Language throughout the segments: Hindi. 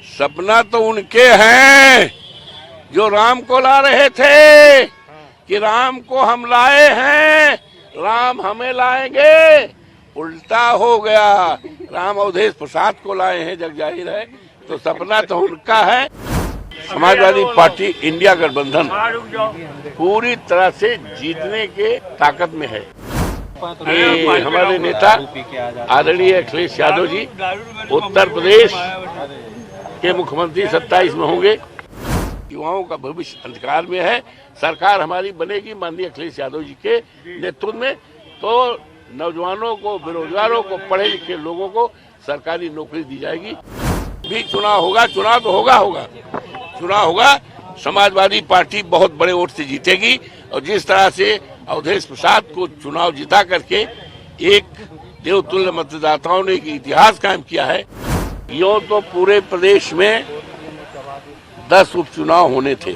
सपना तो उनके हैं जो राम को ला रहे थे कि राम को हम लाए हैं, राम हमें लाएंगे। उल्टा हो गया, राम अवधेश प्रसाद को लाए हैं, जग जाहिर है। तो सपना तो उनका है। समाजवादी पार्टी इंडिया गठबंधन पूरी तरह से जीतने के ताकत में है। ये हमारे नेता आदरणीय अखिलेश यादव जी उत्तर प्रदेश के मुख्यमंत्री 27 में होंगे। युवाओं का भविष्य अंधकार में है। सरकार हमारी बनेगी माननीय अखिलेश यादव जी के नेतृत्व में। तो नौजवानों को, बेरोजगारों को, पढ़े लिखे लोगों को सरकारी नौकरी दी जाएगी। भी चुनाव होगा, चुनाव तो चुनाव होगा। समाजवादी पार्टी बहुत बड़े वोट से जीतेगी और जिस तरह से अवधेश प्रसाद को चुनाव जिता करके एक देवतुल्य मतदाताओं ने एक इतिहास कायम किया है। यूं तो पूरे प्रदेश में 10 उपचुनाव होने थे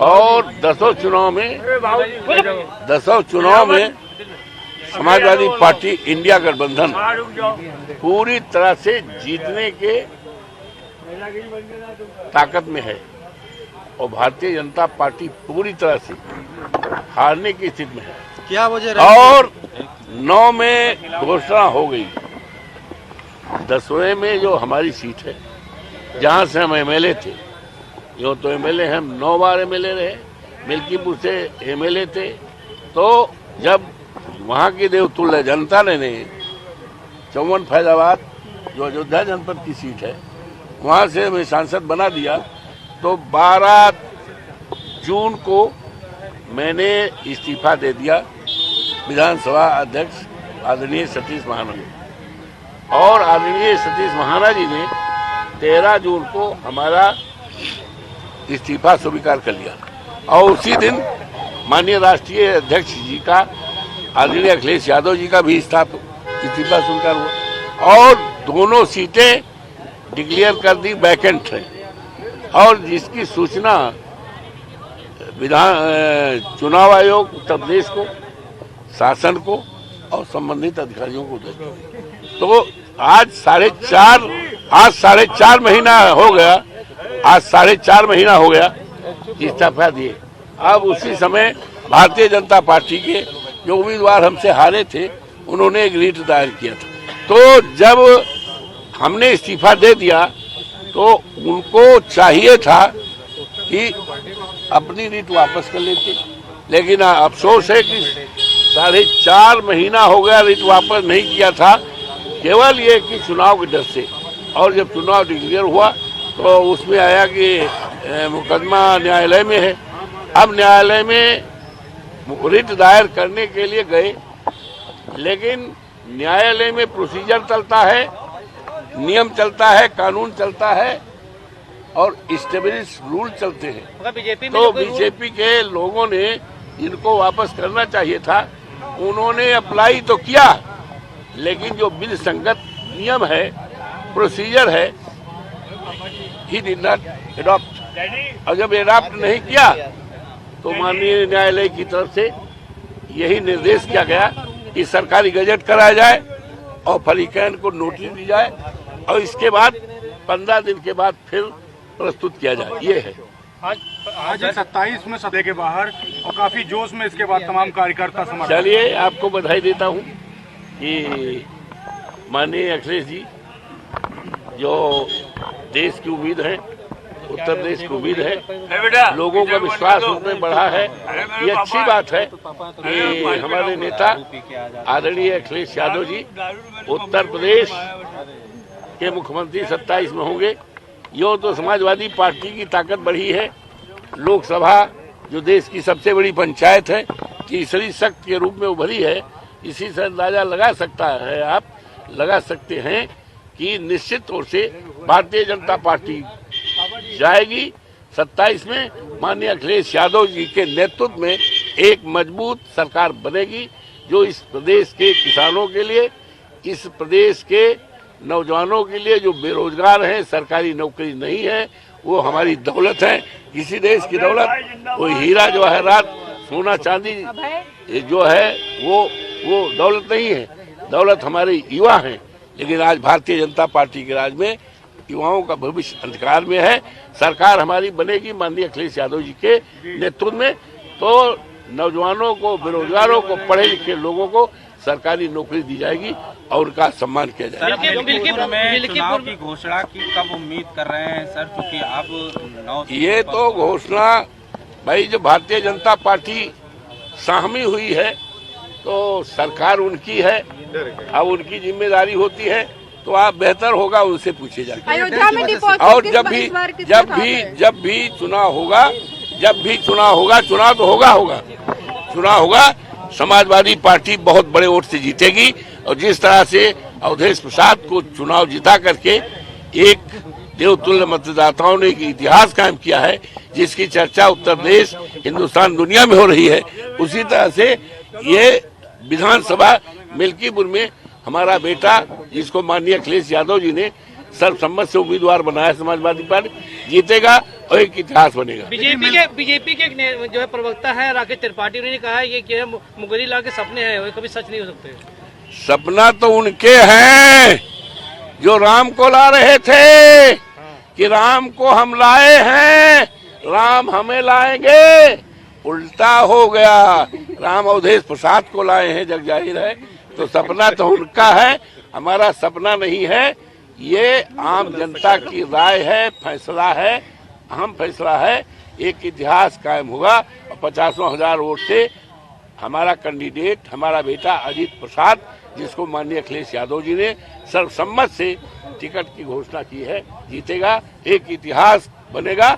और 10 चुनाव में समाजवादी पार्टी इंडिया गठबंधन पूरी तरह से जीतने के ताकत में है और भारतीय जनता पार्टी पूरी तरह से हारने की स्थिति में है। क्या वजह और 9 में घोषणा हो गई। 10वें में जो हमारी सीट है, जहां से हम एमएलए थे, यूँ तो एमएलए हम 9 बार एमएलए रहे, मिल्कीपुर से एमएलए थे। तो जब वहां की देवतुल्य जनता ने चौवन फैजाबाद जो अयोध्या जनपद की सीट है, वहां से हमें सांसद बना दिया। तो 12 जून को मैंने इस्तीफा दे दिया विधानसभा अध्यक्ष आदरणीय सतीश महाना जी, और आदरणीय सतीश महाना जी ने 13 जून को हमारा इस्तीफा स्वीकार कर लिया। और उसी दिन माननीय राष्ट्रीय अध्यक्ष जी का, आदरणीय अखिलेश यादव जी का भी इस्तीफा स्वीकार हुआ और दोनों सीटें डिक्लेयर कर दी वैकेंट है। और जिसकी सूचना चुनाव आयोग उत्तर प्रदेश को, शासन को और संबंधित अधिकारियों को दे। तो आज साढ़े चार महीना हो गया इस्तीफा दिए। अब उसी समय भारतीय जनता पार्टी के जो उम्मीदवार हमसे हारे थे, उन्होंने एक रीट दायर किया था। तो जब हमने इस्तीफा दे दिया तो उनको चाहिए था कि अपनी रीट वापस कर लेते, लेकिन अफसोस है कि 4.5 महीना हो गया रीट वापस नहीं किया था, केवल ये कि चुनाव के डर से। और जब चुनाव डिक्लेयर हुआ तो उसमें आया कि मुकदमा न्यायालय में है। अब न्यायालय में रिट दायर करने के लिए गए, लेकिन न्यायालय में प्रोसीजर चलता है, नियम चलता है, कानून चलता है और इस्टेब्लिश रूल चलते हैं। तो बीजेपी के लोगों ने इनको वापस करना चाहिए था। उन्होंने अप्लाई तो किया, लेकिन जो बिल संगत नियम है, प्रोसीजर है, ही डिड नॉट अडॉप्ट। और जब अडॉप्ट नहीं किया तो माननीय न्यायालय की तरफ से यही निर्देश किया गया कि सरकारी गजट कराया जाए और फरीकैन को नोटिस दी जाए और इसके बाद 15 दिन के बाद फिर प्रस्तुत किया जाए। ये है आज 27 में सदे के बाहर और काफी जोश में इसके बाद तमाम कार्यकर्ता समर्थन। चलिए, आपको बधाई देता हूँ कि माननीय अखिलेश जी जो देश की उम्मीद है, उत्तर प्रदेश की उम्मीद है, लोगों का विश्वास उनमें बढ़ा है। ये अच्छी बात है कि हमारे नेता आदरणीय अखिलेश यादव जी उत्तर प्रदेश के मुख्यमंत्री 27 में होंगे। यूँ तो समाजवादी पार्टी की ताकत बढ़ी है। लोकसभा जो देश की सबसे बड़ी पंचायत है, तीसरी शक्ति के रूप में उभरी है। इसी से अंदाजा लगा सकते हैं कि निश्चित तौर से भारतीय जनता पार्टी जाएगी। 27 में माननीय अखिलेश यादव जी के नेतृत्व में एक मजबूत सरकार बनेगी, जो इस प्रदेश के किसानों के लिए, इस प्रदेश के नौजवानों के लिए जो बेरोजगार हैं, सरकारी नौकरी नहीं है, वो हमारी दौलत है। किसी देश की दौलत वो हीरा जवाहरात, सोना चांदी जो है वो दौलत नहीं है। दौलत हमारे युवा हैं। लेकिन आज भारतीय जनता पार्टी के राज में युवाओं का भविष्य अंधकार में है। सरकार हमारी बनेगी माननीय अखिलेश यादव जी के नेतृत्व में, तो नौजवानों को, बेरोजगारों को, पढ़े लिखे लोगों को सरकारी नौकरी दी जाएगी और उनका सम्मान किया जाएगा। चुनाव की घोषणा की कब उम्मीद कर रहे हैं सर, क्योंकि अब ये तो घोषणा भाई जब भारतीय जनता पार्टी शामिल हुई है तो सरकार उनकी है, अब उनकी जिम्मेदारी होती है, तो आप बेहतर होगा उनसे पूछे जाएगा। अयोध्या में डिपॉजिट और जब भी चुनाव होगा, चुनाव तो होगा, समाजवादी पार्टी बहुत बड़े वोट से जीतेगी। और जिस तरह से अवधेश प्रसाद को चुनाव जिता करके एक देवतुल्य मतदाताओं ने एक इतिहास कायम किया है, जिसकी चर्चा उत्तर प्रदेश, हिंदुस्तान, दुनिया में हो रही है, उसी तरह से ये विधानसभा मिल्कीपुर में हमारा बेटा, जिसको माननीय अखिलेश यादव जी ने सर्वसम्मत से उम्मीदवार बनाया, समाजवादी पार्टी जीतेगा और एक इतिहास बनेगा। बीजेपी के जो है प्रवक्ता है राकेश त्रिपाठी, उन्होंने कहा है ये कि मुगरी लाल के सपने हैं, वो कभी सच नहीं हो सकते। सपना तो उनके हैं जो राम को ला रहे थे कि राम को हम लाए हैं, राम हमें लाएंगे, उल्टा हो गया। राम अवधेश प्रसाद को लाए हैं, जग जाहिर है। तो सपना तो उनका है, हमारा सपना नहीं है। ये आम जनता की राय है, फैसला है, अहम फैसला है। एक इतिहास कायम होगा और 50,000 वोट से हमारा कैंडिडेट, हमारा बेटा अजीत प्रसाद, जिसको माननीय अखिलेश यादव जी ने सर्वसम्मत से टिकट की घोषणा की है, जीतेगा, एक इतिहास बनेगा।